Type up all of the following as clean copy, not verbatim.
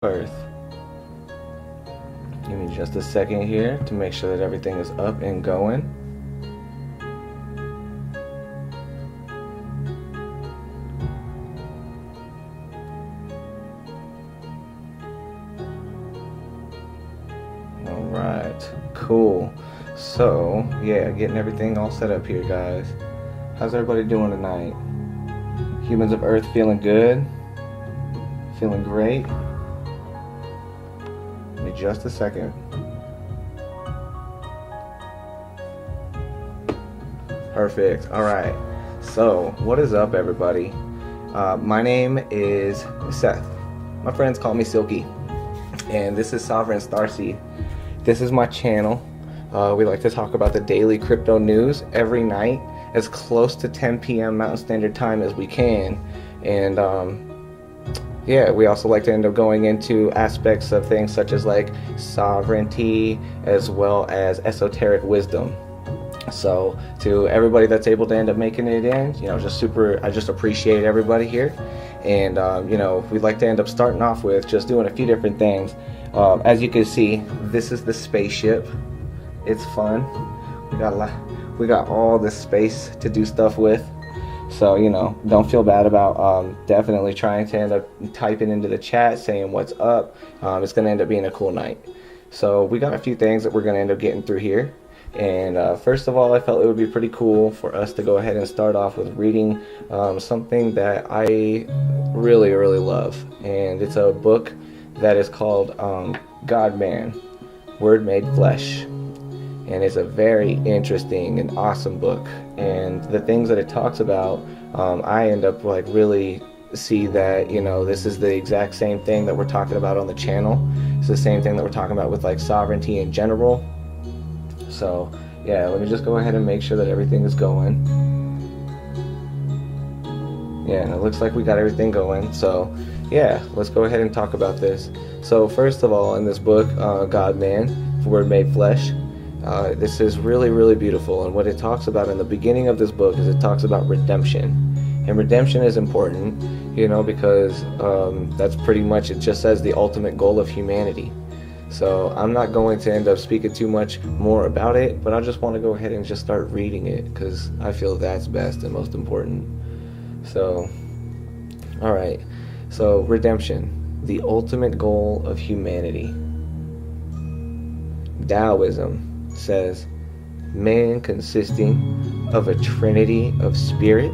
Earth. Give me just a second here to make sure that everything is up and going. Alright, cool. So, yeah, getting everything all set up here, guys. How's everybody doing tonight? Humans of Earth feeling good? Feeling great? Give me just a second. Perfect. Alright. So, what is up, everybody? My name is Seth. My friends call me Silky. And this is Sovereign Starseed. This is my channel. We like to talk about the daily crypto news every night, as close to 10 p.m. Mountain Standard Time as we can. And yeah, we also like to end up going into aspects of things such as like sovereignty as well as esoteric wisdom. So to everybody that's able to end up making it in, you know, I just appreciate everybody here. And you know, we'd like to end up starting off with just doing a few different things. As you can see, this is the spaceship. It's fun. We got all this space to do stuff with. So, you know, don't feel bad about definitely trying to end up typing into the chat, saying what's up. It's going to end up being a cool night. So we got a few things that we're going to end up getting through here. And first of all, I felt it would be pretty cool for us to go ahead and start off with reading something that I really, really love. And it's a book that is called God-Man, Word Made Flesh. And it's a very interesting and awesome book. And the things that it talks about, I end up like really see that, you know, this is the exact same thing that we're talking about on the channel. It's the same thing that we're talking about with like sovereignty in general. So yeah, let me just go ahead and make sure that everything is going. Yeah, and it looks like we got everything going. So yeah, let's go ahead and talk about this. So first of all, in this book, God-Man, Word Made Flesh, this is really, really beautiful. And what it talks about in the beginning of this book is it talks about redemption. And redemption is important, you know, because that's pretty much, it just says the ultimate goal of humanity. So I'm not going to end up speaking too much more about it, but I just want to go ahead and just start reading it because I feel that's best and most important. So, alright. So, redemption, the ultimate goal of humanity. Taoism says, man consisting of a trinity of spirit,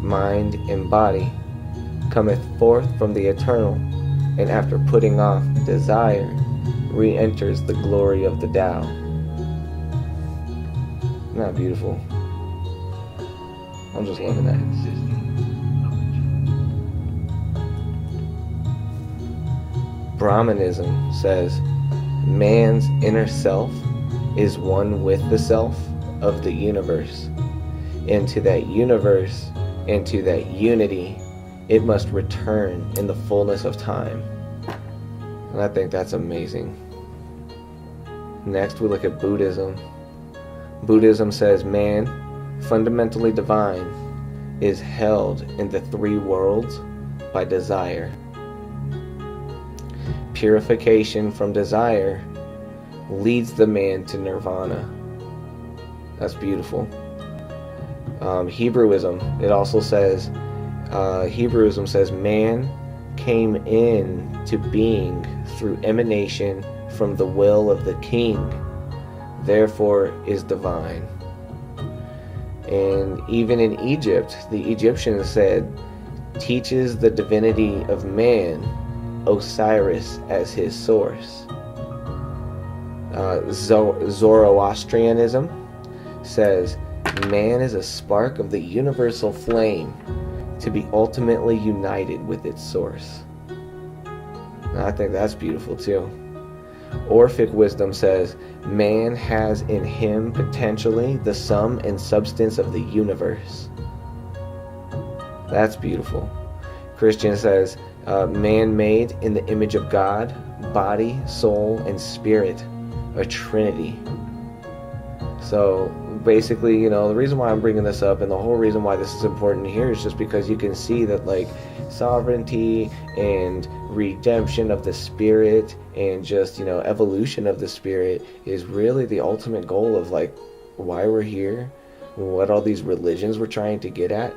mind, and body, cometh forth from the eternal, and after putting off desire, re-enters the glory of the Tao. Isn't that beautiful? I'm just loving that. Brahmanism says, man's inner self is one with the self of the universe. Into that universe, into that unity, it must return in the fullness of time. And I think that's amazing. Next, we look at Buddhism. Buddhism says man, fundamentally divine, is held in the three worlds by desire. Purification from desire leads the man to nirvana. That's beautiful. Hebrewism, it also says, Hebrewism says man came into being through emanation from the will of the king, therefore is divine. And even in Egypt, the Egyptians said, teaches the divinity of man, Osiris as his source. Zoroastrianism says, man is a spark of the universal flame to be ultimately united with its source. And I think that's beautiful too. Orphic wisdom says, man has in him potentially the sum and substance of the universe. That's beautiful. Christian says, man made in the image of God, body, soul, and spirit, a trinity. So basically, you know, the reason why I'm bringing this up and the whole reason why this is important here is just because you can see that, like, sovereignty and redemption of the spirit and just, you know, evolution of the spirit is really the ultimate goal of, like, why we're here, what all these religions were trying to get at,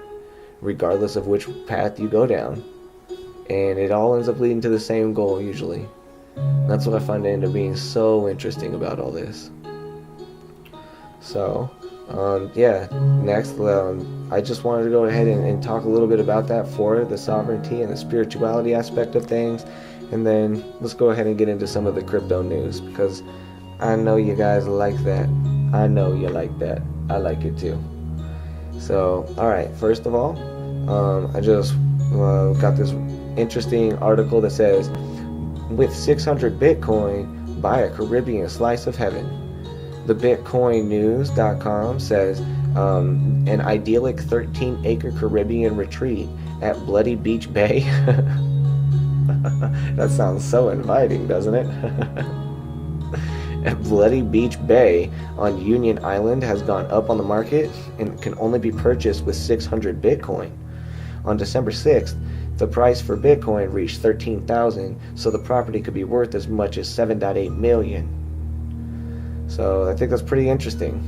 regardless of which path you go down. And it all ends up leading to the same goal usually. That's what I find to end up being so interesting about all this. So, yeah, next, I just wanted to go ahead and talk a little bit about that for the sovereignty and the spirituality aspect of things. And then let's go ahead and get into some of the crypto news, because I know you guys like that. I know you like that. I like it too. So, alright, first of all, I just got this interesting article that says, with 600 Bitcoin, buy a Caribbean slice of heaven. The BitcoinNews.com says, an idyllic 13-acre Caribbean retreat at Bloody Beach Bay. That sounds so inviting, doesn't it? At Bloody Beach Bay on Union Island has gone up on the market and can only be purchased with 600 Bitcoin. On December 6th, the price for Bitcoin reached $13,000, so the property could be worth as much as $7.8 million. So I think that's pretty interesting.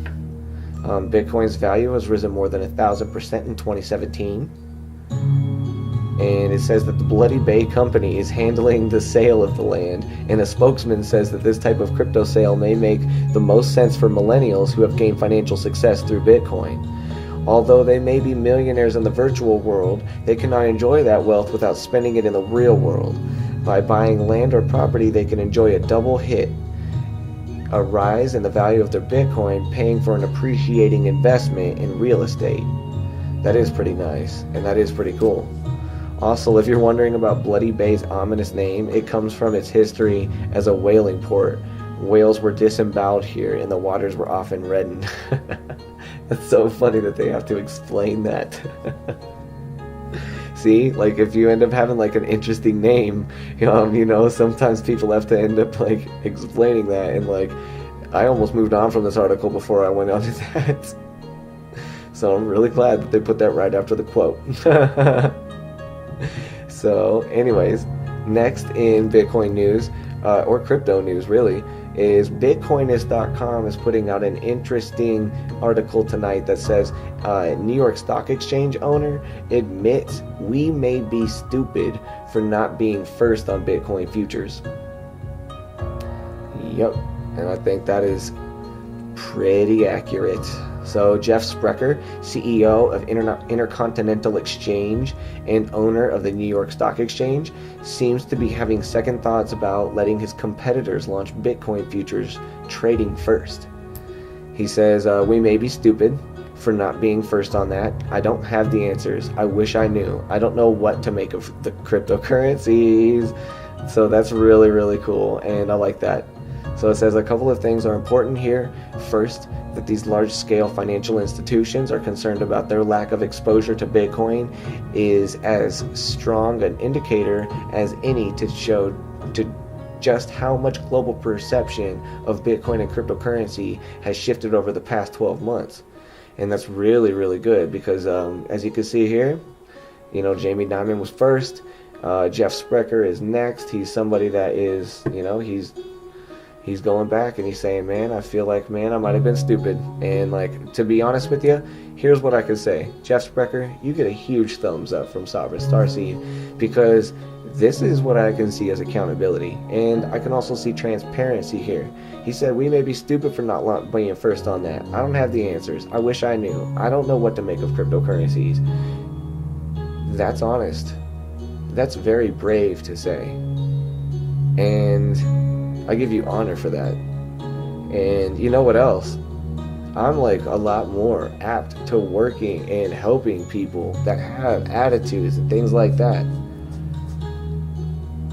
Bitcoin's value has risen more than 1,000% in 2017. And it says that the Bloody Bay company is handling the sale of the land, and a spokesman says that this type of crypto sale may make the most sense for millennials who have gained financial success through Bitcoin. Although they may be millionaires in the virtual world, they cannot enjoy that wealth without spending it in the real world. By buying land or property, they can enjoy a double hit: a rise in the value of their Bitcoin, paying for an appreciating investment in real estate. That is pretty nice, and that is pretty cool. Also, if you're wondering about Bloody Bay's ominous name, it comes from its history as a whaling port. Whales were disemboweled here, and the waters were often reddened. That's so funny that they have to explain that. See, like, if you end up having like an interesting name, you know, sometimes people have to end up like explaining that, and like, I almost moved on from this article before I went on to that. So I'm really glad that they put that right after the quote. So anyways, next in Bitcoin news, or crypto news really, is Bitcoinist.com is putting out an interesting article tonight that says, New York Stock Exchange owner admits we may be stupid for not being first on Bitcoin futures. Yep, and I think that is pretty accurate. So Jeff Sprecher, CEO of Intercontinental Exchange and owner of the New York Stock Exchange, seems to be having second thoughts about letting his competitors launch Bitcoin futures trading first. He says, we may be stupid for not being first on that. I don't have the answers. I wish I knew. I don't know what to make of the cryptocurrencies. So that's really, really cool, and I like that. So it says a couple of things are important here. First, that these large-scale financial institutions are concerned about their lack of exposure to Bitcoin is as strong an indicator as any to show to just how much global perception of Bitcoin and cryptocurrency has shifted over the past 12 months. And that's really, really good because as you can see here, you know, Jamie Dimon was first. Jeff Sprecher is next. He's somebody that is, you know, he's going back and he's saying, man, I feel like, man, I might have been stupid. And like, to be honest with you, here's what I could say. Jeff Sprecher, you get a huge thumbs up from Sovereign Starseed, because this is what I can see as accountability. And I can also see transparency here. He said, we may be stupid for not being first on that. I don't have the answers. I wish I knew. I don't know what to make of cryptocurrencies. That's honest. That's very brave to say. And I give you honor for that. And you know what else? I'm like a lot more apt to working and helping people that have attitudes and things like that,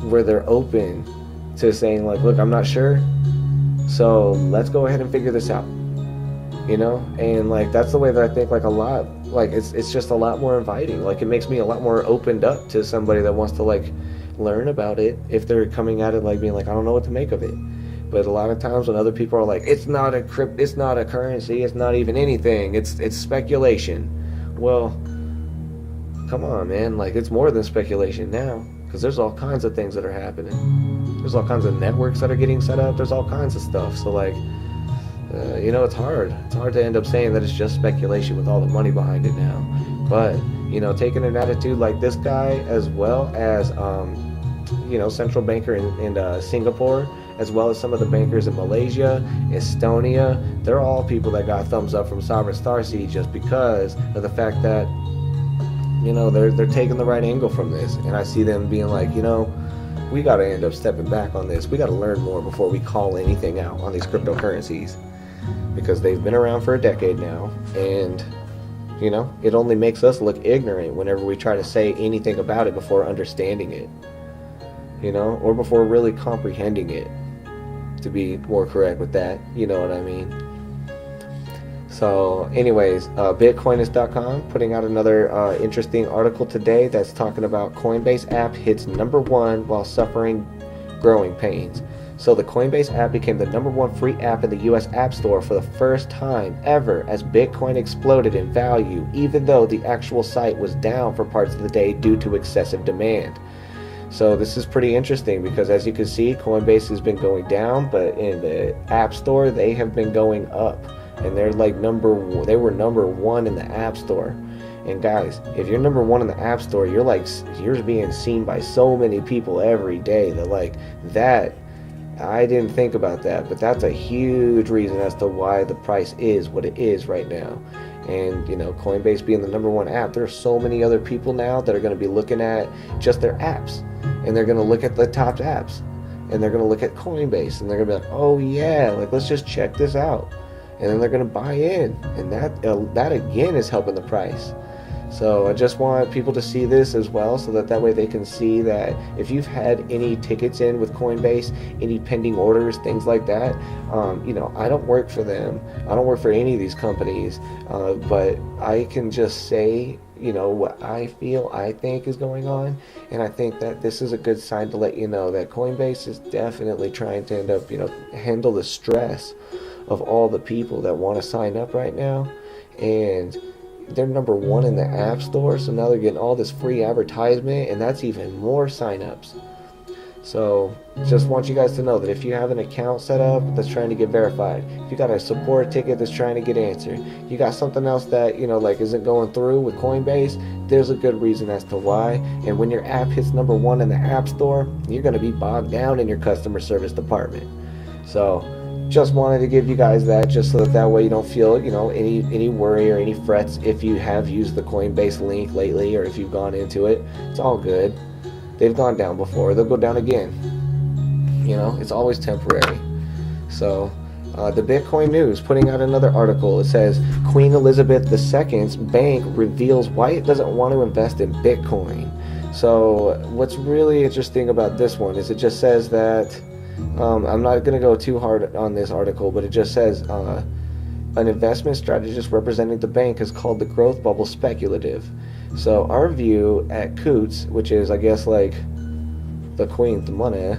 where they're open to saying like, look, I'm not sure, so let's go ahead and figure this out, you know? And like, that's the way that I think like a lot, like it's just a lot more inviting. Like, it makes me a lot more opened up to somebody that wants to like learn about it if they're coming at it like being like, I don't know what to make of it. But a lot of times when other people are like, it's not a currency, it's not even anything, it's speculation. Well, come on, man, like, it's more than speculation now, because there's all kinds of things that are happening. There's all kinds of networks that are getting set up. There's all kinds of stuff. So like, you know, it's hard to end up saying that it's just speculation with all the money behind it now. But, you know, taking an attitude like this guy, as well as you know, central banker in Singapore, as well as some of the bankers in Malaysia, Estonia, they're all people that got thumbs up from Sovereign Starseed just because of the fact that, you know, they're taking the right angle from this. And I see them being like, you know, we got to end up stepping back on this. We got to learn more before we call anything out on these cryptocurrencies, because they've been around for a decade now, and, you know, it only makes us look ignorant whenever we try to say anything about it before understanding it, you know, or before really comprehending it, to be more correct with that, you know what I mean. So anyways, Bitcoinist.com putting out another interesting article today that's talking about Coinbase app hits #1 while suffering growing pains. So the Coinbase app became the #1 free app in the US App Store for the first time ever as Bitcoin exploded in value, even though the actual site was down for parts of the day due to excessive demand. So this is pretty interesting because, as you can see, Coinbase has been going down, but in the App Store they have been going up, and they're like they were #1 in the App Store. And guys, if you're #1 in the App Store, you're being seen by so many people every day that, like, that, I didn't think about that, but that's a huge reason as to why the price is what it is right now. And, you know, Coinbase being the #1 app, there's so many other people now that are going to be looking at just their apps, and they're going to look at the top apps, and they're going to look at Coinbase, and they're going to be like, oh yeah, like, let's just check this out, and then they're going to buy in, and that again is helping the price. So I just want people to see this as well, so that way they can see that if you've had any tickets in with Coinbase, any pending orders, things like that, you know, I don't work for them. I don't work for any of these companies, but I can just say, you know, what I think is going on, and I think that this is a good sign to let you know that Coinbase is definitely trying to end up, you know, handle the stress of all the people that want to sign up right now, and they're #1 in the App Store, so now they're getting all this free advertisement, and that's even more signups. So just want you guys to know that if you have an account set up that's trying to get verified, if you got a support ticket that's trying to get answered, you got something else that, you know, like, isn't going through with Coinbase, there's a good reason as to why. And when your app hits #1 in the App Store, you're going to be bogged down in your customer service department. So just wanted to give you guys that, just so that way you don't feel, you know, any worry or any frets if you have used the Coinbase link lately, or if you've gone into it. It's all good. They've gone down before, they'll go down again. You know, it's always temporary. So the Bitcoin News putting out another article. It says Queen Elizabeth II's bank reveals why it doesn't want to invest in Bitcoin. So what's really interesting about this one is it just says that, I'm not going to go too hard on this article, but it just says an investment strategist representing the bank has called the growth bubble speculative. So our view at Coots, which is, I guess, like the Queen's money,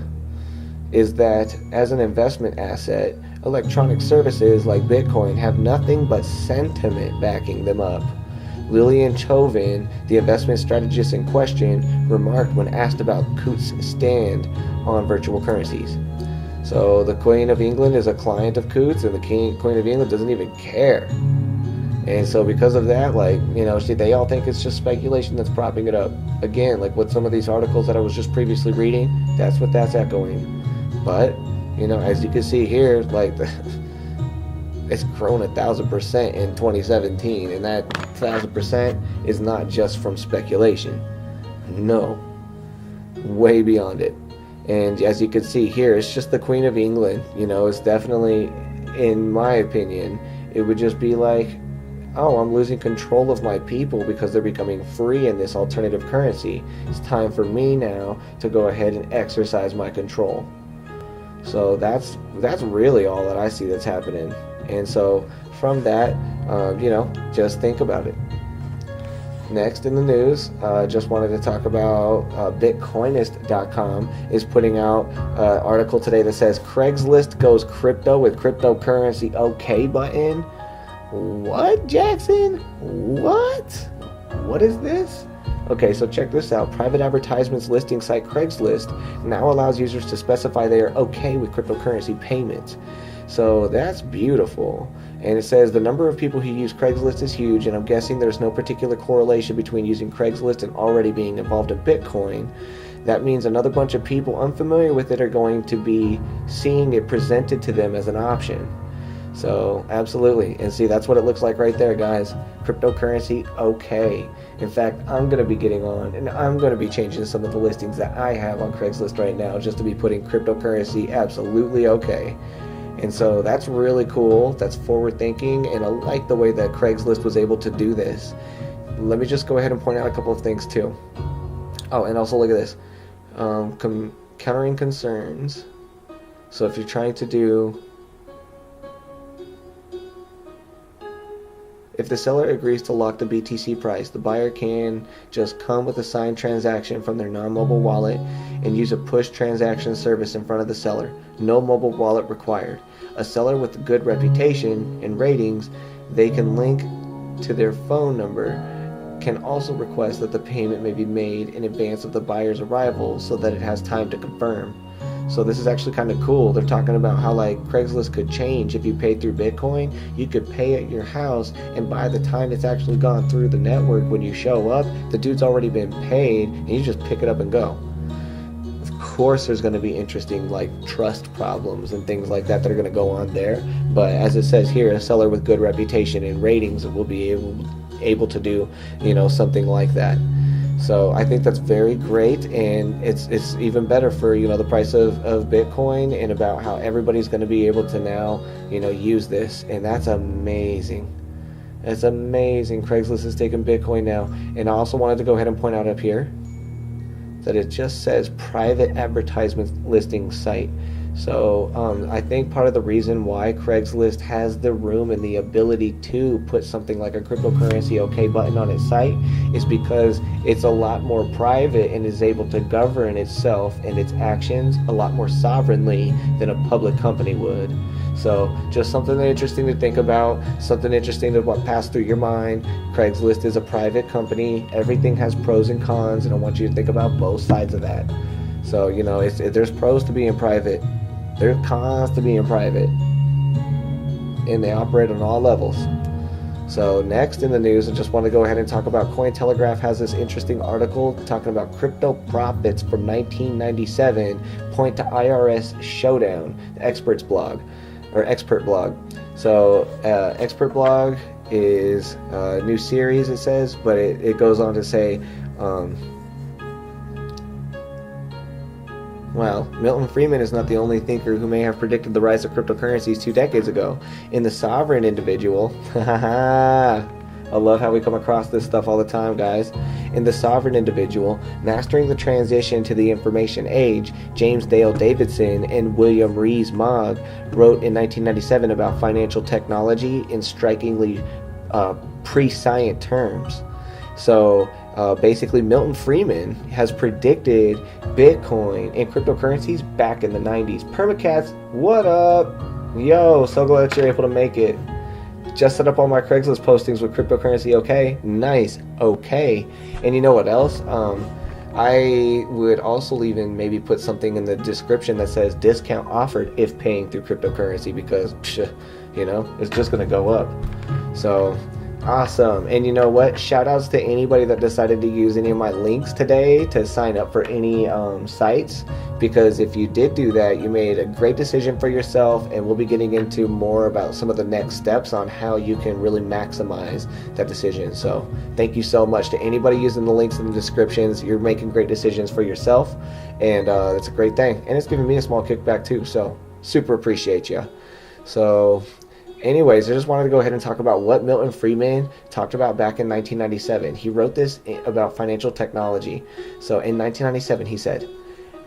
is that as an investment asset, electronic services like Bitcoin have nothing but sentiment backing them up. Lillian Chauvin, the investment strategist in question, remarked when asked about Coots' stand on virtual currencies. So the Queen of England is a client of Coots, and the Queen of England doesn't even care. And so because of that, like, you know, they all think it's just speculation that's propping it up. Again, like with some of these articles that I was just previously reading, that's what that's echoing. But, you know, as you can see here, like, it's grown 1,000% in 2017, and that 1,000% is not just from speculation. No, way beyond it. And as you can see here, it's just the Queen of England. You know, it's definitely, in my opinion, it would just be like, oh, I'm losing control of my people because they're becoming free in this alternative currency. It's time for me now to go ahead and exercise my control. So that's really all that I see that's happening. And so from that, you know, just think about it. Next in the news, just wanted to talk about Bitcoinist.com is putting out an article today that says Craigslist goes crypto with cryptocurrency OK button. What, Jackson? What? What is this? Okay, so check this out. Private advertisements listing site Craigslist now allows users to specify they are okay with cryptocurrency payments. So that's beautiful. And it says the number of people who use Craigslist is huge, and I'm guessing there's no particular correlation between using Craigslist and already being involved in Bitcoin. That means another bunch of people unfamiliar with it are going to be seeing it presented to them as an option. So absolutely. And see, that's what it looks like right there, guys. Cryptocurrency okay. In fact, I'm going to be getting on and I'm going to be changing some of the listings that I have on Craigslist right now just to be putting cryptocurrency absolutely okay. And so that's really cool. That's forward thinking, and I like the way that Craigslist was able to do this. Let me just go ahead and point out a couple of things too. Oh, and also look at this. Countering concerns. So if you're trying to do, if the seller agrees to lock the BTC price, the buyer can just come with a signed transaction from their non-mobile wallet and use a push transaction service in front of the seller. No mobile wallet required. A seller with a good reputation and ratings, they can link to their phone number, can also request that the payment may be made in advance of the buyer's arrival so that it has time to confirm. So this is actually kind of cool. They're talking about how like Craigslist could change if you paid through Bitcoin. You could pay at your house, and by the time it's actually gone through the network, when you show up, the dude's already been paid, and you just pick it up and go. Of course there's going to be interesting like trust problems and things like that are going to go on there. But as it says here, a seller with good reputation and ratings will be able to do, something like that. So I think that's very great, and it's even better for the price of Bitcoin, and about how everybody's going to be able to now use this, and that's amazing. That's amazing. Craigslist is taking Bitcoin now. And I also wanted to go ahead and point out up here that it just says private advertisement listing site. So I think part of the reason why Craigslist has the room and the ability to put something like a cryptocurrency OK button on its site is because it's a lot more private and is able to govern itself and its actions a lot more sovereignly than a public company would. So just something interesting to think about, something interesting to what passed through your mind. Craigslist is a private company. Everything has pros and cons, and I want you to think about both sides of that. So, there's pros to being private. There's cons to being private, and they operate on all levels. So next in the news, I just want to go ahead and talk about Cointelegraph has this interesting article talking about crypto profits from 1997 point to IRS showdown, the experts blog, or expert blog. So expert blog is a new series, it says, but it goes on to say, well, Milton Friedman is not the only thinker who may have predicted the rise of cryptocurrencies 2 decades ago. In The Sovereign Individual, I love how we come across this stuff all the time, guys. In The Sovereign Individual, Mastering the Transition to the Information Age, James Dale Davidson and William Rees-Mogg wrote in 1997 about financial technology in strikingly prescient terms. So basically, Milton Friedman has predicted Bitcoin and cryptocurrencies back in the 90s. Permacats, what up? Yo, so glad that you're able to make it. Just set up all my Craigslist postings with cryptocurrency okay. Nice, okay. And you know what else? I would also even maybe put something in the description that says discount offered if paying through cryptocurrency, because, it's just going to go up. So awesome. And you know what? Shout outs to anybody that decided to use any of my links today to sign up for any sites, because if you did do that, you made a great decision for yourself, and we'll be getting into more about some of the next steps on how you can really maximize that decision. So thank you so much to anybody using the links in the descriptions. You're making great decisions for yourself, and it's a great thing, and it's giving me a small kickback too, so super appreciate you. So anyways, I just wanted to go ahead and talk about what Milton Friedman talked about back in 1997. He wrote this about financial technology. So in 1997, he said,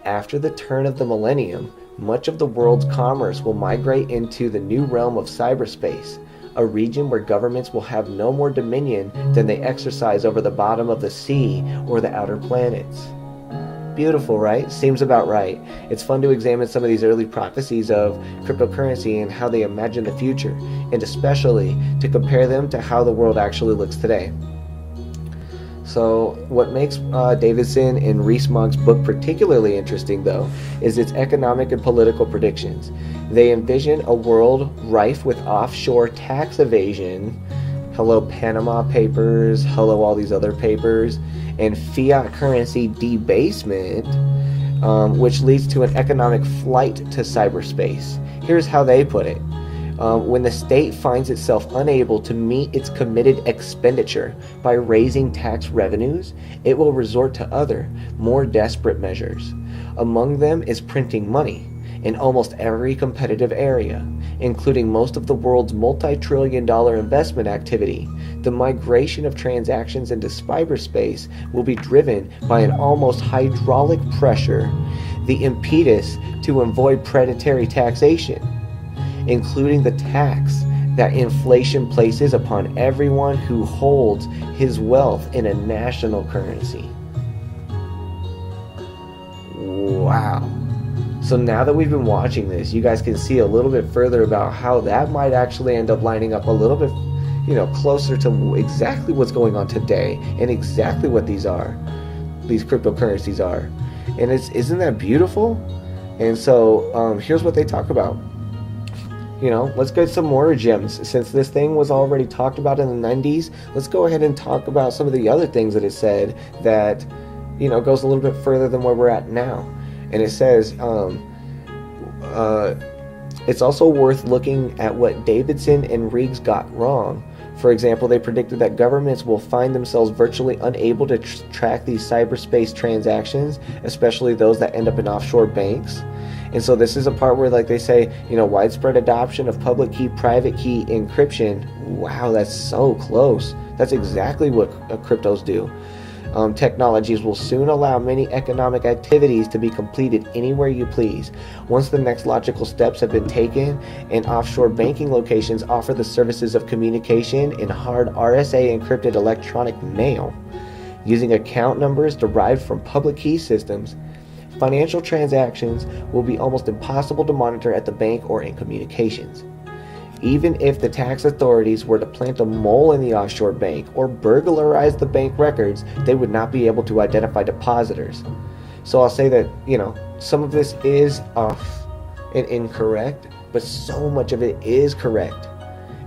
after the turn of the millennium, much of the world's commerce will migrate into the new realm of cyberspace. a region where governments will have no more dominion than they exercise over the bottom of the sea or the outer planets. Beautiful, right? Seems about right. It's fun to examine some of these early prophecies of cryptocurrency and how they imagine the future, and especially to compare them to how the world actually looks today. So what makes Davidson and Rees-Mogg's book particularly interesting, though, is its economic and political predictions. They envision a world rife with offshore tax evasion, hello Panama Papers, hello all these other papers, and fiat currency debasement, which leads to an economic flight to cyberspace. Here's how they put it. When the state finds itself unable to meet its committed expenditure by raising tax revenues, it will resort to other, more desperate measures. Among them is printing money in almost every competitive area, including most of the world's multi-trillion-dollar investment activity. The migration of transactions into cyberspace will be driven by an almost hydraulic pressure, the impetus to avoid predatory taxation, including the tax that inflation places upon everyone who holds his wealth in a national currency. Wow. So now that we've been watching this, you guys can see a little bit further about how that might actually end up lining up a little bit, closer to exactly what's going on today and exactly what these cryptocurrencies are. And isn't that beautiful? And so here's what they talk about. Let's get some more gems. Since this thing was already talked about in the 90s, let's go ahead and talk about some of the other things that it said that, goes a little bit further than where we're at now. And it says, it's also worth looking at what Davidson and Rees got wrong. For example, they predicted that governments will find themselves virtually unable to track these cyberspace transactions, especially those that end up in offshore banks. And so this is a part where, like they say, widespread adoption of public key, private key encryption. Wow, that's so close. That's exactly what cryptos do. Technologies will soon allow many economic activities to be completed anywhere you please. Once the next logical steps have been taken, and offshore banking locations offer the services of communication in hard RSA encrypted electronic mail, using account numbers derived from public key systems, financial transactions will be almost impossible to monitor at the bank or in communications. Even if the tax authorities were to plant a mole in the offshore bank or burglarize the bank records, they would not be able to identify depositors. So I'll say that, some of this is off and incorrect, but so much of it is correct.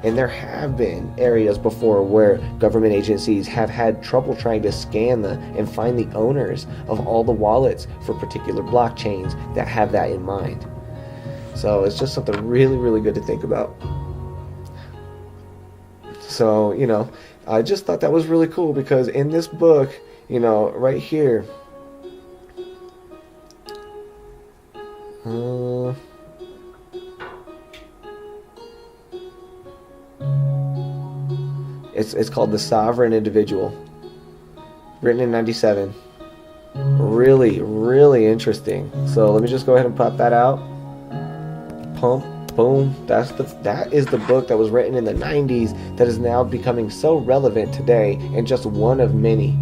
And there have been areas before where government agencies have had trouble trying to scan and find the owners of all the wallets for particular blockchains that have that in mind. So it's just something really, really good to think about. So, I just thought that was really cool because in this book, right here, it's called The Sovereign Individual, written in 97. Really, really interesting. So let me just go ahead and pop that out. Pump. Boom. That is the book that was written in the 90s that is now becoming so relevant today and just one of many.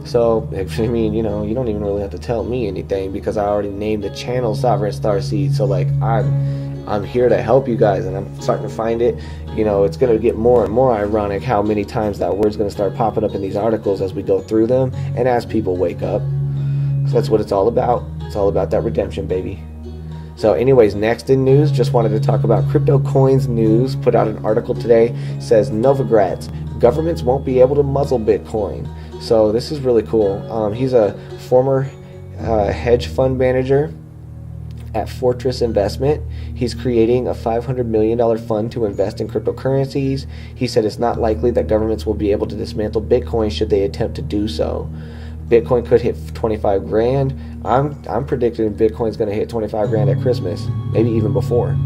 So, you don't even really have to tell me anything because I already named the channel Sovereign Starseed. So, I'm here to help you guys, and I'm starting to find it. It's going to get more and more ironic how many times that word's going to start popping up in these articles as we go through them and as people wake up. So that's what it's all about. It's all about that redemption, baby. So anyways, next in news, just wanted to talk about Crypto Coins News. Put out an article today, says Novogratz, governments won't be able to muzzle Bitcoin. So this is really cool. He's a former hedge fund manager at Fortress Investment. He's creating a $500 million fund to invest in cryptocurrencies. He said it's not likely that governments will be able to dismantle Bitcoin should they attempt to do so. Bitcoin could hit 25 grand. I'm predicting Bitcoin's going to hit 25 grand at Christmas, maybe even before.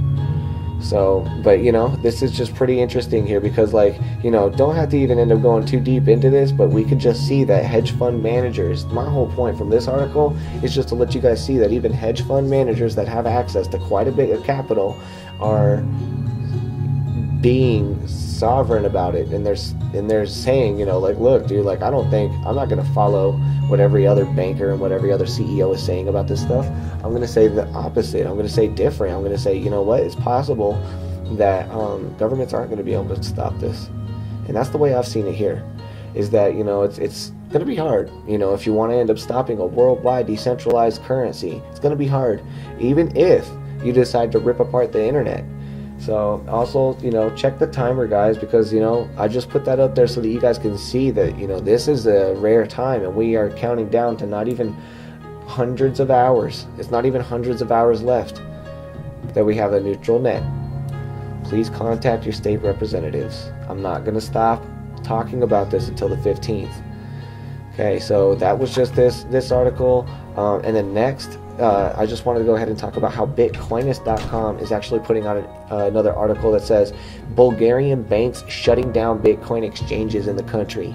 So, but this is just pretty interesting here because don't have to even end up going too deep into this, but we could just see that hedge fund managers, my whole point from this article is just to let you guys see that even hedge fund managers that have access to quite a bit of capital are being sovereign about it, and they're saying, you know, like, look, dude, like, I'm not gonna follow what every other banker and what every other CEO is saying about this stuff. I'm gonna say the opposite. I'm gonna say different. I'm gonna say, you know what, it's possible that governments aren't gonna be able to stop this. And that's the way I've seen it here, is that, you know, it's gonna be hard. You know, if you want to end up stopping a worldwide decentralized currency, it's gonna be hard, even if you decide to rip apart the internet. So also, you know, check the timer, guys, because, you know, I just put that up there so that you guys can see that, you know, this is a rare time, and we are counting down to not even hundreds of hours. It's not even hundreds of hours left that we have a neutral net. Please contact your state representatives. I'm not going to stop talking about this until the 15th. Okay, so that was just this article. And then next, I just wanted to go ahead and talk about how Bitcoinist.com is actually putting out another article that says Bulgarian banks shutting down Bitcoin exchanges in the country.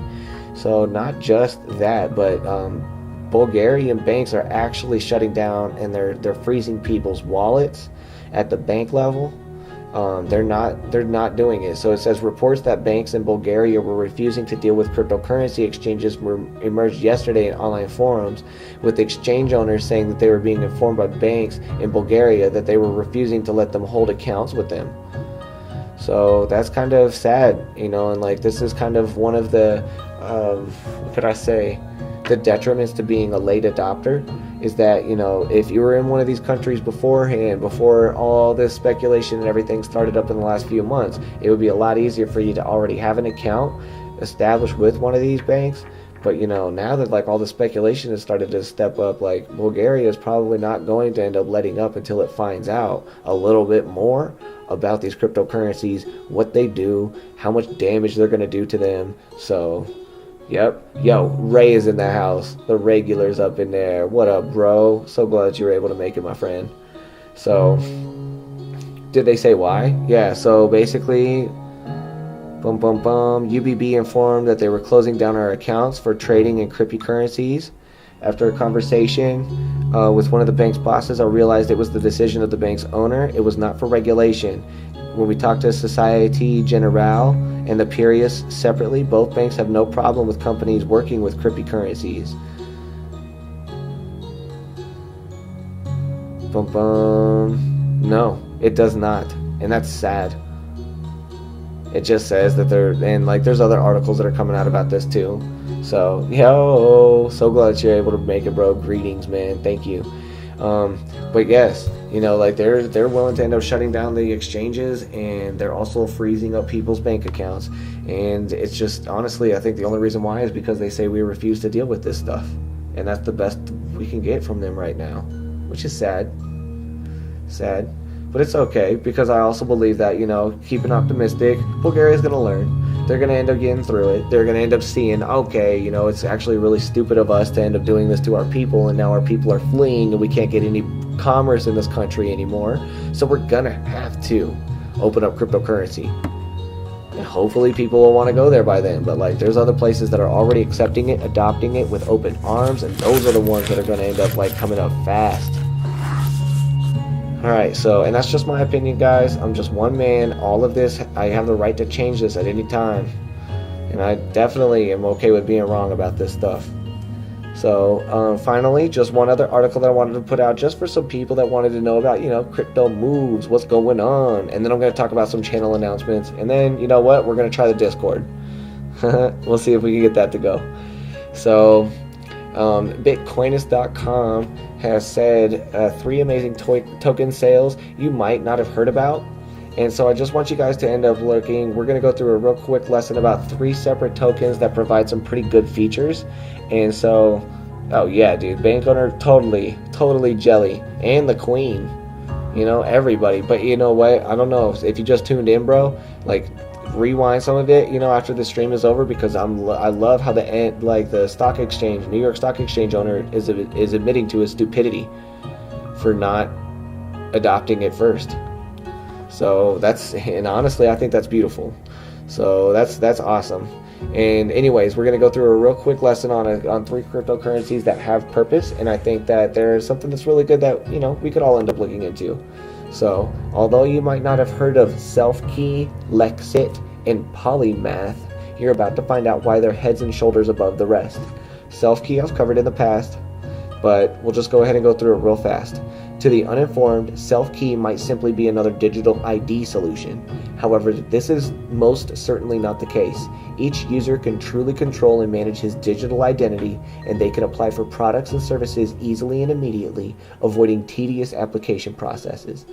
So not just that, but Bulgarian banks are actually shutting down, and they're freezing people's wallets at the bank level. They're not doing it. So it says reports that banks in Bulgaria were refusing to deal with cryptocurrency exchanges emerged yesterday in online forums, with exchange owners saying that they were being informed by banks in Bulgaria that they were refusing to let them hold accounts with them. So that's kind of sad, you know, and like this is kind of one of the, what could I say, the detriments to being a late adopter, is that, you know, if you were in one of these countries beforehand, before all this speculation and everything started up in the last few months, it would be a lot easier for you to already have an account established with one of these banks. But, you know, now that like all the speculation has started to step up, like Bulgaria is probably not going to end up letting up until it finds out a little bit more about these cryptocurrencies, what they do, how much damage they're going to do to them. So yep. Yo, Ray is in the house. The regular's up in there. What up, bro? So glad you were able to make it, my friend. So, did they say why? Yeah, so basically, UBB informed that they were closing down our accounts for trading in cryptocurrencies. After a conversation with one of the bank's bosses, I realized it was the decision of the bank's owner. It was not for regulation. When we talked to Société Générale and the Piraeus separately, both banks have no problem with companies working with cryptocurrencies. No, it does not, and that's sad. It just says that and like there's other articles that are coming out about this too. So, yo, so glad that you're able to make it, bro. Greetings, man. Thank you. But yes, you know, like they're willing to end up shutting down the exchanges, and they're also freezing up people's bank accounts. And it's just, honestly, I think the only reason why is because they say we refuse to deal with this stuff, and that's the best we can get from them right now, which is sad. But it's okay, because I also believe that, you know, keeping optimistic, Bulgaria's gonna learn. They're going to end up getting through it. They're going to end up seeing, okay, you know, it's actually really stupid of us to end up doing this to our people, and now our people are fleeing and we can't get any commerce in this country anymore. So we're going to have to open up cryptocurrency. And hopefully people will want to go there by then. But like there's other places that are already accepting it, adopting it with open arms, and those are the ones that are going to end up like coming up fast. Alright, so, and that's just my opinion, guys. I'm just one man. All of this, I have the right to change this at any time. And I definitely am okay with being wrong about this stuff. So, finally, just one other article that I wanted to put out just for some people that wanted to know about, you know, crypto moves, what's going on. And then I'm going to talk about some channel announcements. And then, you know what, we're going to try the Discord. We'll see if we can get that to go. So, Bitcoinist.com has said 3 amazing token sales you might not have heard about. And so I just want you guys to end up looking. We're going to go through a real quick lesson about 3 separate tokens that provide some pretty good features. And so, oh yeah, dude, bank owner totally jelly. And the queen, you know, everybody. But you know what, I don't know if you just tuned in, bro, like rewind some of it, you know, after the stream is over, because I love how the stock exchange, New York Stock Exchange owner is admitting to his stupidity for not adopting it first. So and honestly, I think that's beautiful. So that's awesome. And anyways, we're going to go through a real quick lesson on 3 cryptocurrencies that have purpose, and I think that there's something that's really good that, you know, we could all end up looking into. So, although you might not have heard of Self-Key, Lexit, and Polymath, you're about to find out why they're heads and shoulders above the rest. Self-Key I've covered in the past, but we'll just go ahead and go through it real fast. To the uninformed, Self-Key might simply be another digital ID solution. However, this is most certainly not the case. Each user can truly control and manage his digital identity, and they can apply for products and services easily and immediately, avoiding tedious application processes.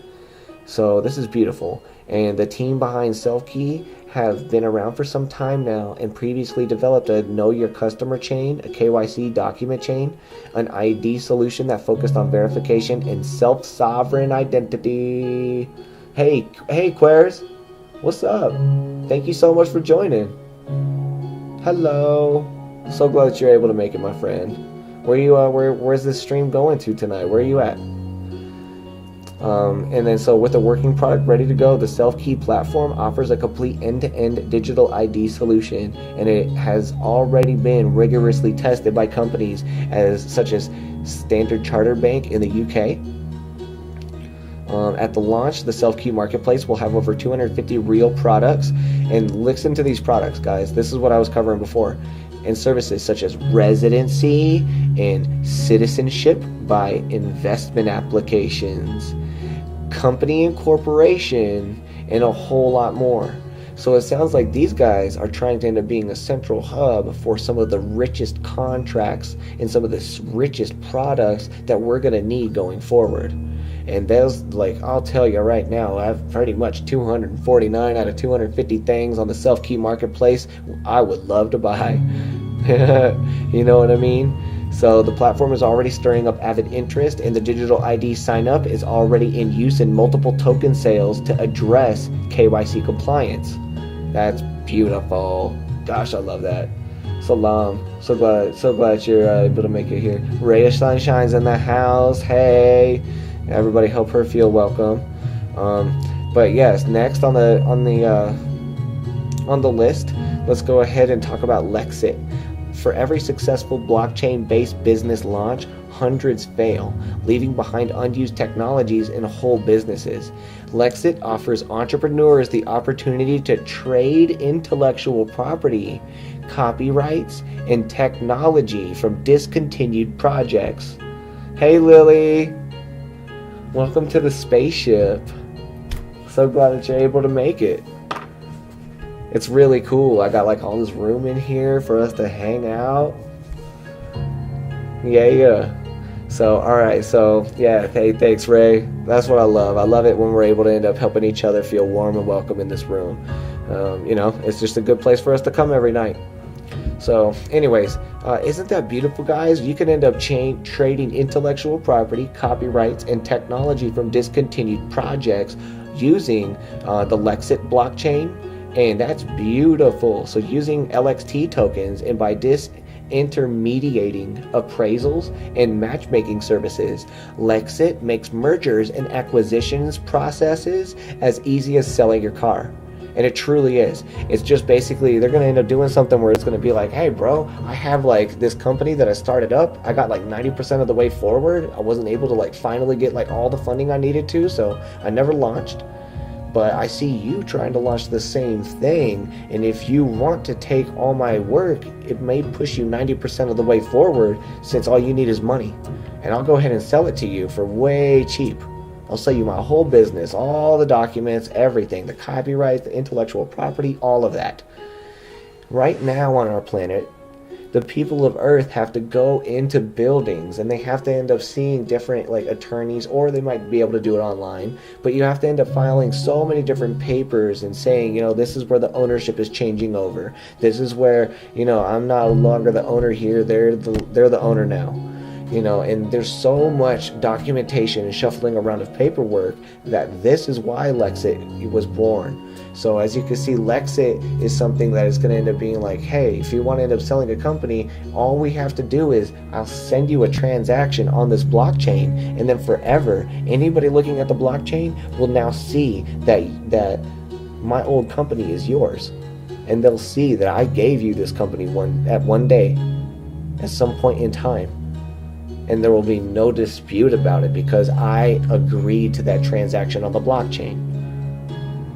So this is beautiful, and the team behind Self-Key have been around for some time now and previously developed a Know Your Customer chain, a KYC document chain, an ID solution that focused on verification and self-sovereign identity. Hey Queers, what's up? Thank you so much for joining. Hello. So glad that you're able to make it, my friend. Where's this stream going to tonight? Where are you at? And then so with the working product ready to go, the Self-Key platform offers a complete end-to-end digital ID solution, and it has already been rigorously tested by companies such as Standard Chartered Bank in the UK. At the launch, the Self-Key marketplace will have over 250 real products, and listen to these products, guys. This is what I was covering before. And services such as residency and citizenship by investment applications, company incorporation, and a whole lot more. So it sounds like these guys are trying to end up being a central hub for some of the richest contracts and some of the richest products that we're going to need going forward. And those, like, I'll tell you right now, I have pretty much 249 out of 250 things on the Self-Key marketplace I would love to buy. You know what I mean? So the platform is already stirring up avid interest, and the digital ID sign-up is already in use in multiple token sales to address KYC compliance. That's beautiful. Gosh, I love that. Salam. So glad you're able to make it here. Ray of Sunshine's in the house. Hey. Everybody help her feel welcome. But yes, next on the list, let's go ahead and talk about Lexit. For every successful blockchain-based business launch, hundreds fail, leaving behind unused technologies and whole businesses. Lexit offers entrepreneurs the opportunity to trade intellectual property, copyrights, and technology from discontinued projects. Hey Lily! Welcome to the spaceship. So glad that you're able to make it. It's really cool. I got like all this room in here for us to hang out. Yeah. So, alright, so yeah, hey, thanks Ray. That's what I love. I love it when we're able to end up helping each other feel warm and welcome in this room. It's just a good place for us to come every night. So anyways, isn't that beautiful, guys? You can end up trading intellectual property, copyrights, and technology from discontinued projects using the Lexit blockchain, and that's beautiful. So using LXT tokens, and by disintermediating appraisals and matchmaking services, Lexit makes mergers and acquisitions processes as easy as selling your car. And it truly is. It's just basically they're going to end up doing something where it's going to be like, hey bro, I have like this company that I started up. I got like 90% of the way forward. I wasn't able to like finally get like all the funding I needed to, so I never launched. But I see you trying to launch the same thing, and if you want to take all my work, it may push you 90% of the way forward, since all you need is money. And I'll go ahead and sell it to you for way cheap. I'll sell you my whole business, all the documents, everything, the copyright, the intellectual property, all of that. Right now on our planet, the people of Earth have to go into buildings, and they have to end up seeing different like attorneys, or they might be able to do it online, but you have to end up filing so many different papers and saying, this is where the ownership is changing over. This is where, I'm no longer the owner here, they're the owner now. And there's so much documentation and shuffling around of paperwork that this is why Lexit was born. So as you can see, Lexit is something that is going to end up being like, hey, if you want to end up selling a company, all we have to do is I'll send you a transaction on this blockchain, and then forever, anybody looking at the blockchain will now see that my old company is yours. And they'll see that I gave you this company one day at some point in time. and there will be no dispute about it because I agreed to that transaction on the blockchain.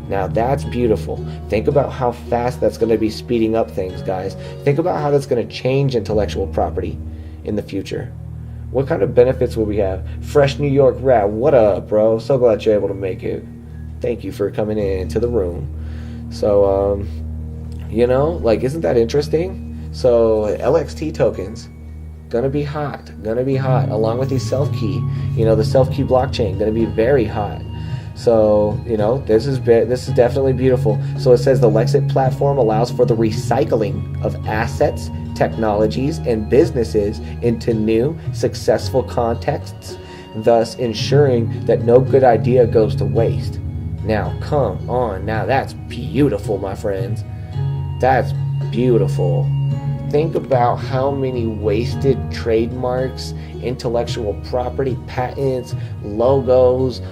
Now that's beautiful. Think about how fast that's going to be speeding up things, guys. Think about how that's going to change intellectual property in the future. What kind of benefits will we have? Fresh New York Rat, what up, bro? So glad you're able to make it. Thank you for coming into the room. So, you know, like, isn't that interesting? So LXT tokens, gonna be hot, along with these self-key. You know, the self-key blockchain, gonna be very hot. So, you know, this is definitely beautiful. So it says the Lexit platform allows for the recycling of assets, technologies, and businesses into new, successful contexts, thus ensuring that no good idea goes to waste. Now, come on. Now, that's beautiful, my friends. That's beautiful. Think about how many wasted trademarks, intellectual property, patents, logos,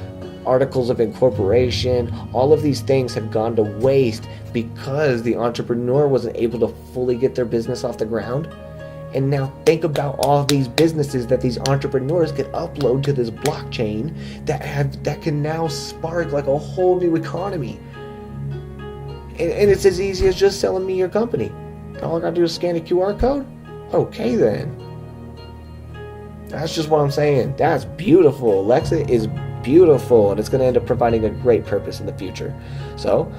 articles of incorporation, all of these things have gone to waste because the entrepreneur wasn't able to fully get their business off the ground. And now think about all these businesses that these entrepreneurs could upload to this blockchain that can now spark like a whole new economy. And it's as easy as just selling me your company. All I gotta do is scan a QR code? Okay then. That's just what I'm saying. That's beautiful. Lexit is beautiful, and it's going to end up providing a great purpose in the future. So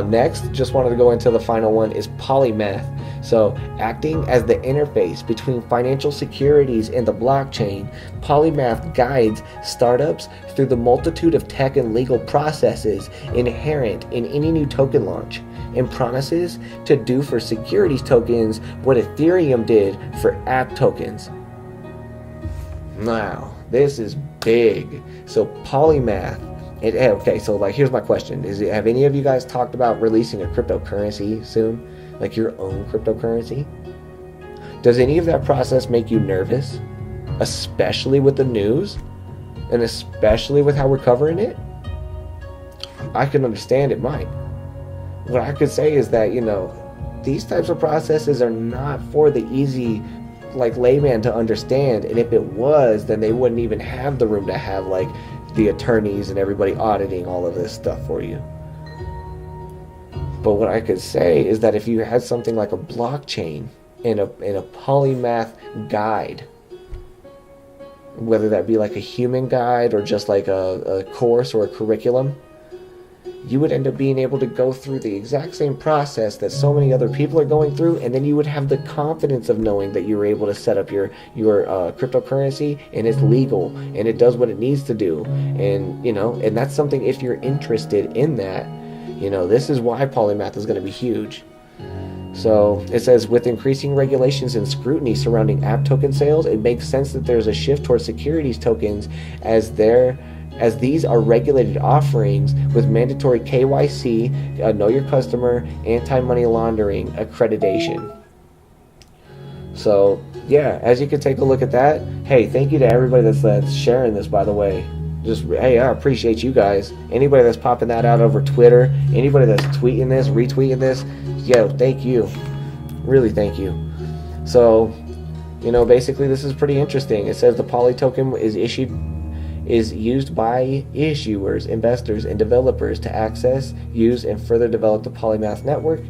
next, just wanted to go into the final one, is polymath. So acting as the interface between financial securities and the blockchain, polymath guides startups through the multitude of tech and legal processes inherent in any new token launch, and promises to do for securities tokens what Ethereum did for app tokens. Now, this is big. So polymath. Okay, so like, here's my question: have any of you guys talked about releasing a cryptocurrency soon, like your own cryptocurrency? Does any of that process make you nervous, especially with the news, and especially with how we're covering it? I can understand it might. What I could say is that, you know, these types of processes are not for the easy, like, layman to understand, and if it was, then they wouldn't even have the room to have like the attorneys and everybody auditing all of this stuff for you. But what I could say is that if you had something like a blockchain and a polymath guide, whether that be like a human guide or just like a course or a curriculum, you would end up being able to go through the exact same process that so many other people are going through, and then you would have the confidence of knowing that you were able to set up your cryptocurrency, and it's legal and it does what it needs to do. And you know, and that's something, if you're interested in that, you know, this is why polymath is going to be huge. So it says, with increasing regulations and scrutiny surrounding app token sales, it makes sense that there's a shift towards securities tokens as these are regulated offerings with mandatory KYC, know your customer, anti-money laundering accreditation. So yeah, as you can take a look at that. Hey, thank you to everybody that's sharing this, by the way. Just, hey, I appreciate you guys. Anybody that's popping that out over Twitter, anybody that's tweeting this, retweeting this, yo, thank you. Really, thank you. So, you know, basically this is pretty interesting. It says the Poly token is used by issuers, investors, and developers to access, use, and further develop the Polymath network.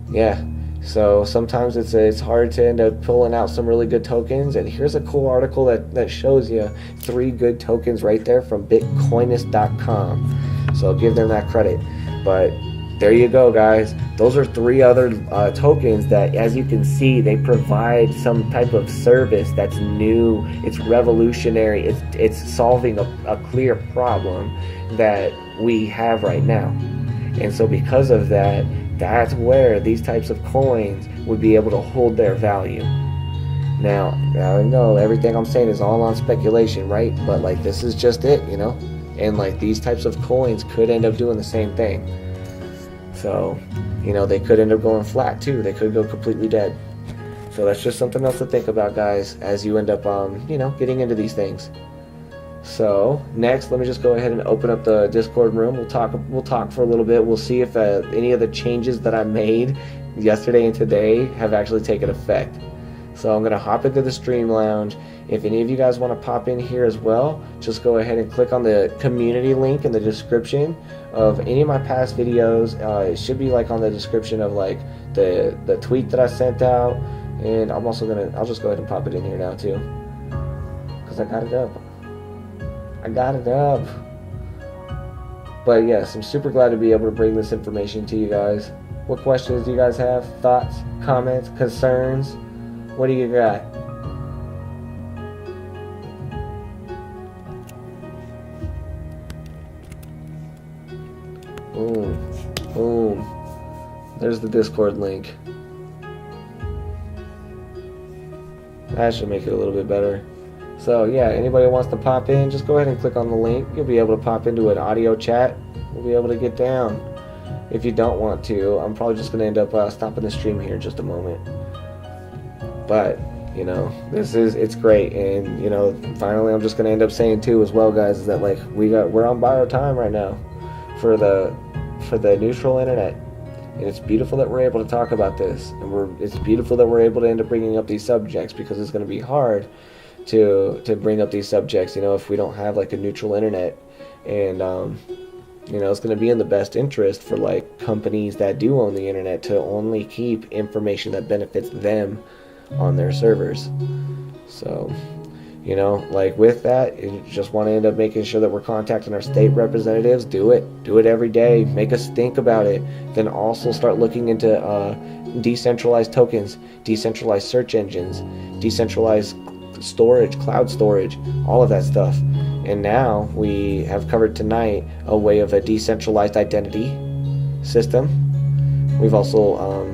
Yeah, so sometimes it's hard to end up pulling out some really good tokens, and here's a cool article that shows you 3 good tokens right there from Bitcoinist.com. So I'll give them that credit. But there you go, guys. Those are 3 other tokens that, as you can see, they provide some type of service that's new. It's revolutionary. It's solving a clear problem that we have right now. And so because of that, that's where these types of coins would be able to hold their value. Now I know everything I'm saying is all on speculation, right? But like, this is just it, you know? And like, these types of coins could end up doing the same thing. So, you know, they could end up going flat too. They could go completely dead. So that's just something else to think about, guys, as you end up, you know, getting into these things. So next, let me just go ahead and open up the Discord room. We'll talk for a little bit. We'll see if any of the changes that I made yesterday and today have actually taken effect. So I'm gonna hop into the stream lounge. If any of you guys want to pop in here as well, just go ahead and click on the community link in the description of any of my past videos. It should be like on the description of like the tweet that I sent out, and I'll just go ahead and pop it in here now too, because I got it up. But yes, I'm super glad to be able to bring this information to you guys. What questions do you guys have? Thoughts, comments, concerns? What do you got? Boom. Boom. There's the Discord link. That should make it a little bit better. So yeah, anybody who wants to pop in, just go ahead and click on the link. You'll be able to pop into an audio chat. We'll be able to get down. If you don't want to, I'm probably just going to end up stopping the stream here in just a moment. But, you know, it's great. And, you know, finally I'm just going to end up saying too as well, guys, is that like we're on borrowed time right now for the neutral internet. And it's beautiful that we're able to talk about this. And it's beautiful that we're able to end up bringing up these subjects, because it's going to be hard to bring up these subjects, you know, if we don't have like a neutral internet. And you know, it's going to be in the best interest for like companies that do own the internet to only keep information that benefits them on their servers. So, you know, like with that, you just want to end up making sure that we're contacting our state representatives. Do it every day. Make us think about it. Then also start looking into decentralized tokens, decentralized search engines, decentralized storage, cloud storage, all of that stuff. And now we have covered tonight a way of a decentralized identity system. We've also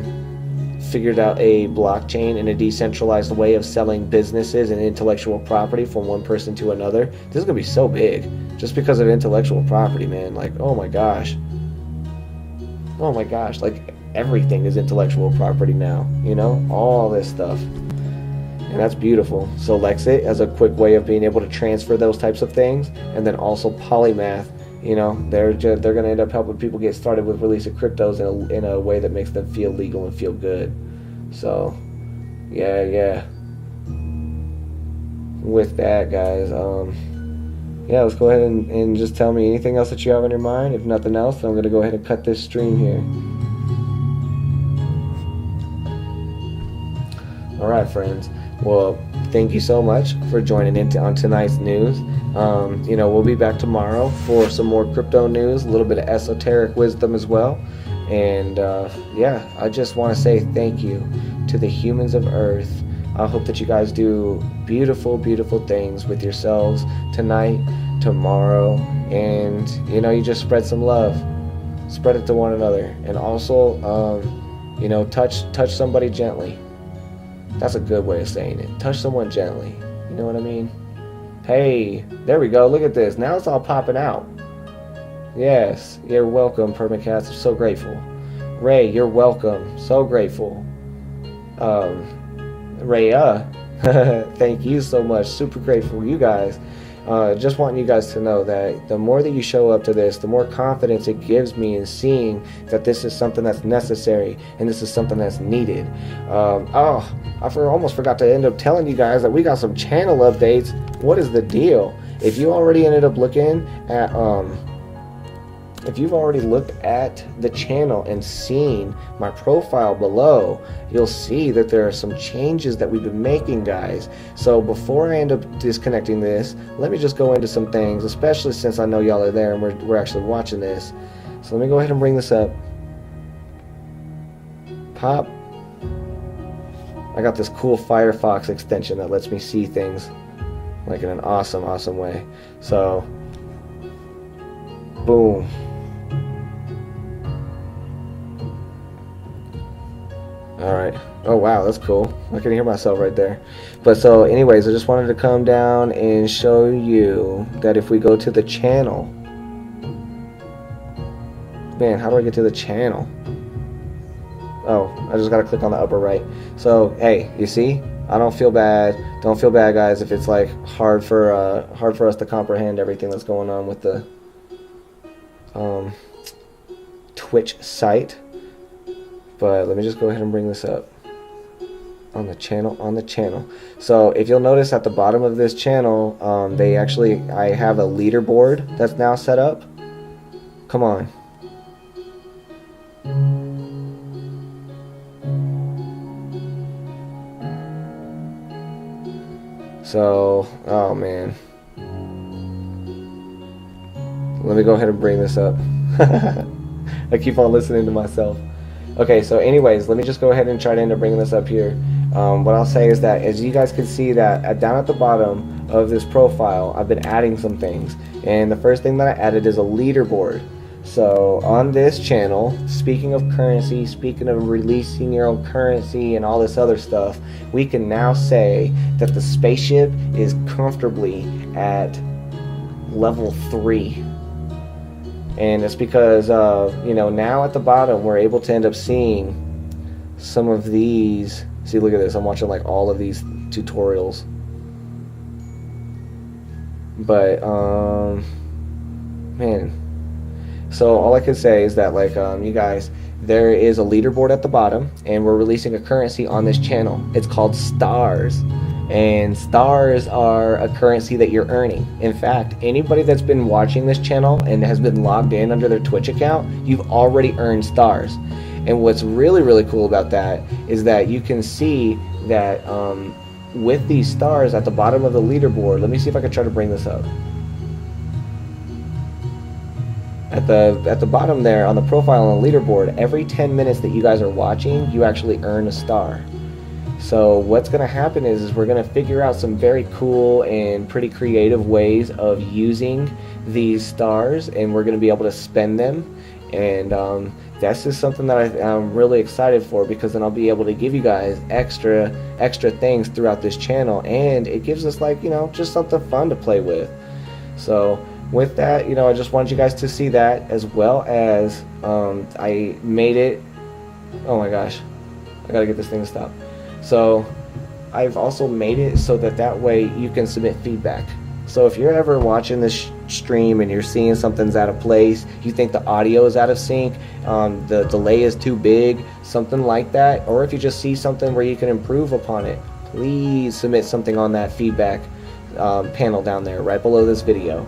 figured out a blockchain and a decentralized way of selling businesses and intellectual property from one person to another. This is going to be so big just because of intellectual property, man. Like, oh my gosh, like everything is intellectual property now, you know, all this stuff. And that's beautiful. So Lexit as a quick way of being able to transfer those types of things. And then also Polymath, you know, they're going to end up helping people get started with release of cryptos in a way that makes them feel legal and feel good. So yeah, with that, guys, yeah, let's go ahead and just tell me anything else that you have on your mind. If nothing else, then I'm going to go ahead and cut this stream here. All right, friends. Well, thank you so much for joining in on tonight's news. You know, we'll be back tomorrow for some more crypto news, a little bit of esoteric wisdom as well. And yeah, I just want to say thank you to the humans of Earth. I hope that you guys do beautiful, beautiful things with yourselves tonight, tomorrow, and, you know, you just spread some love. Spread it to one another. And also, you know, touch somebody gently. That's a good way of saying it. Touch someone gently. You know what I mean? Hey, there we go. Look at this. Now it's all popping out. Yes, you're welcome, Permacast. I'm so grateful. Ray, you're welcome. So grateful. Raya, thank you so much. Super grateful. You guys, just want you guys to know that the more that you show up to this, the more confidence it gives me in seeing that this is something that's necessary and this is something that's needed. I almost forgot to end up telling you guys that we got some channel updates. What is the deal? If you already ended up looking at if you've already looked at the channel and seen my profile below, you'll see that there are some changes that we've been making, guys. So before I end up disconnecting this, let me just go into some things, especially since I know y'all are there and we're actually watching this. So let me go ahead and bring this up. Pop. I got this cool Firefox extension that lets me see things like in an awesome, awesome way. So, boom. Alright. Oh wow, that's cool. I can hear myself right there. But so anyways, I just wanted to come down and show you that if we go to the channel. Man, how do I get to the channel? Oh, I just gotta click on the upper right. So hey, you see? I don't feel bad. Don't feel bad, guys, if it's like hard for us to comprehend everything that's going on with the Twitch site. But let me just go ahead and bring this up. on the channel. So if you'll notice at the bottom of this channel, I have a leaderboard that's now set up. Come on. So, oh man. Let me go ahead and bring this up. I keep on listening to myself. Okay, so anyways, let me just go ahead and try to end up bringing this up here. What I'll say is that, as you guys can see, that down at the bottom of this profile, I've been adding some things. And the first thing that I added is a leaderboard. So on this channel, speaking of currency, speaking of releasing your own currency and all this other stuff, we can now say that the spaceship is comfortably at level 3. And it's because, you know, now at the bottom we're able to end up seeing some of these. See, look at this. I'm watching like all of these tutorials. But, man. So all I can say is that, like, you guys, there is a leaderboard at the bottom, and we're releasing a currency on this channel. It's called stars. And stars are a currency that you're earning. In fact, anybody that's been watching this channel and has been logged in under their Twitch account, you've already earned stars. And what's really, really cool about that is that you can see that with these stars at the bottom of the leaderboard, let me see if I can try to bring this up. At the bottom there on the profile on the leaderboard, every 10 minutes that you guys are watching, you actually earn a star. So what's going to happen is we're going to figure out some very cool and pretty creative ways of using these stars, and we're going to be able to spend them. And that's just something that I'm really excited for, because then I'll be able to give you guys extra things throughout this channel, and it gives us, like, you know, just something fun to play with. So with that, you know, I just wanted you guys to see that, as well as I made it. Oh my gosh, I gotta get this thing to stop. So I've also made it so that way you can submit feedback. So if you're ever watching this stream and you're seeing something's out of place, you think the audio is out of sync, the delay is too big, something like that, or if you just see something where you can improve upon it, please submit something on that feedback panel down there right below this video.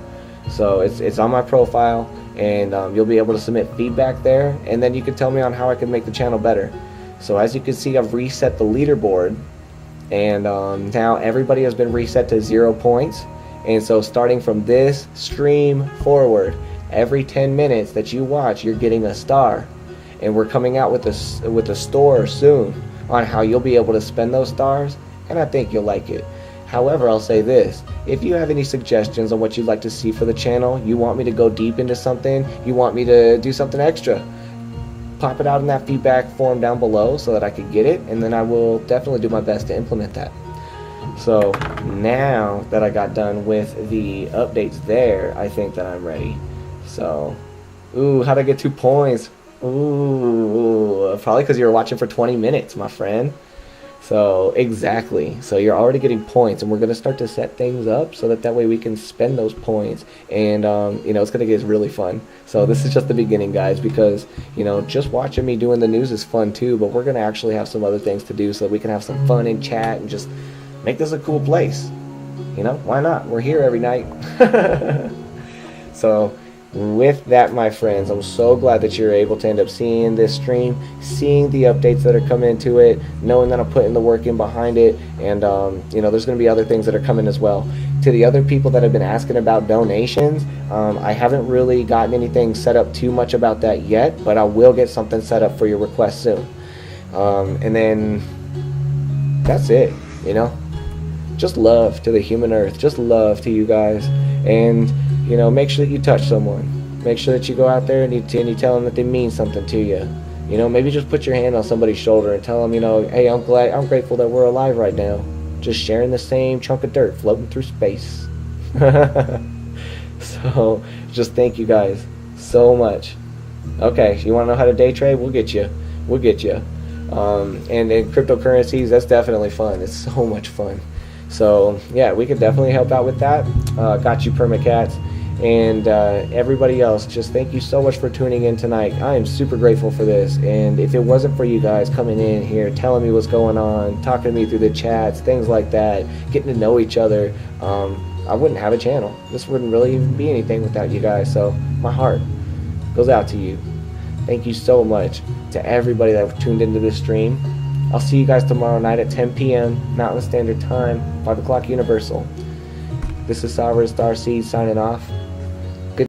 So it's on my profile, and you'll be able to submit feedback there, and then you can tell me on how I can make the channel better. So as you can see, I've reset the leaderboard, and now everybody has been reset to 0 points. And so starting from this stream forward, every 10 minutes that you watch, you're getting a star. And we're coming out with a store soon on how you'll be able to spend those stars, and I think you'll like it. However, I'll say this: if you have any suggestions on what you'd like to see for the channel, you want me to go deep into something, you want me to do something extra, pop it out in that feedback form down below so that I can get it, and then I will definitely do my best to implement that. So now that I got done with the updates there, I think that I'm ready. So, ooh, how'd I get 2 points? Ooh, probably because you were watching for 20 minutes, my friend. So, exactly. So you're already getting points, and we're going to start to set things up so that way we can spend those points. And, you know, it's going to get really fun. So this is just the beginning, guys, because, you know, just watching me doing the news is fun too, but we're going to actually have some other things to do so that we can have some fun and chat and just make this a cool place. You know, why not? We're here every night. So with that, my friends, I'm so glad that you're able to end up seeing this stream, seeing the updates that are coming into it, knowing that I'm putting the work in behind it, and you know, there's going to be other things that are coming as well. To the other people that have been asking about donations, I haven't really gotten anything set up too much about that yet, but I will get something set up for your request soon. And then that's it, you know. Just love to the human earth, just love to you guys, and you know, make sure that you touch someone. Make sure that you go out there and you tell them that they mean something to you. You know, maybe just put your hand on somebody's shoulder and tell them, you know, hey, I'm grateful that we're alive right now. Just sharing the same chunk of dirt floating through space. So, just thank you guys so much. Okay, you want to know how to day trade? We'll get you. We'll get you. And in cryptocurrencies, that's definitely fun. It's so much fun. So, yeah, we could definitely help out with that. Got you, permacats. And everybody else, just thank you so much for tuning in tonight. I am super grateful for this, and if it wasn't for you guys coming in here, telling me what's going on, talking to me through the chats, things like that, getting to know each other, I wouldn't have a channel. This wouldn't really even be anything without you guys. So my heart goes out to you. Thank you so much to everybody that tuned into this stream. I'll see you guys tomorrow night at 10 p.m. Mountain Standard Time, 5 o'clock Universal. This is Sovereign Starseed signing off.